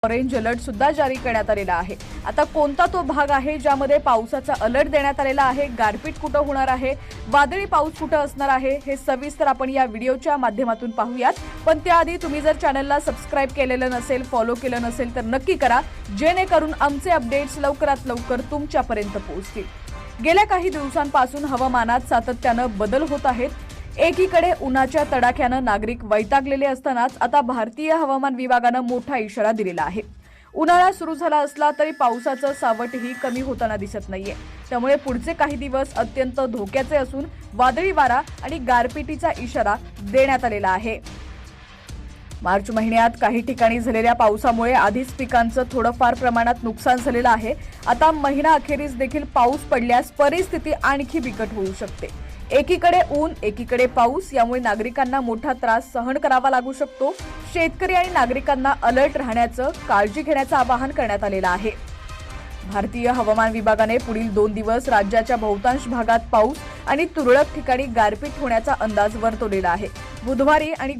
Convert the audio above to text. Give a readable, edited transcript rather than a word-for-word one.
Orange alert सुद्धा जारी करण्यात आलेला आहे। आता कोणता तो भाग आहे ज्यामध्ये पावसाचा अलर्ट देण्यात आलेला आहे, गारपीट कुठे होणार आहे, वादळी पाऊस कुठे असणार आहे, हे सविस्तर आपण या व्हिडिओच्या माध्यमातून पाहूयात। पण त्याआधी तुम्ही जर चॅनलला सबस्क्राइब केलेलं नसेल, फॉलो केलं नसेल तर नक्की करा, जेणेकरून आमचे अपडेट्स लवकरात लवकर तुमच्यापर्यंत पोहोचतील। गेल्या काही दिवसांपासून हवामानात सातत्यानं बदल होत आहेत। एकीकडे उन्हाच्या तडाख्यानं नागरिक वैतागलेले असतानाच आता भारतीय हवामान विभागानं मोठा इशारा दिलेला आहे। उन्हाळा सुरू झाला असला तरी पावसाचं सावटही कमी होताना दिसत नाहीये। त्यामुळे पुढचे काही दिवस अत्यंत धोक्याचे असून वादळी वारा आणि गारपिटीचा इशारा देण्यात आलेला आहे। मार्च महिन्यात काही ठिकाणी झालेल्या पावसामुळे आधीच पिकांचं थोडंफार प्रमाणात नुकसान झालेलं आहे। आता महिना अखेरीस देखील पाऊस पडल्यास परिस्थिती आणखी बिकट होऊ शकते। एकीकडे ऊन, एकीकडे पाऊस, यामुळे नागरिकांना मोठा त्रास सहन करावा लागू शकतो। शेतकरी आणि नागरिकांना अलर्ट राहण्याचं, काळजी घेण्याचं आवाहन करण्यात आलेलं आहे। भारतीय हवामान विभागाने पुढील 2 दिवस राज्याच्या बहुतांश भागात पाऊस आणि तुरळक ठिकाणी गारपीट होण्याचा अंदाज वर्तवलेला आहे। बुधवारी आणि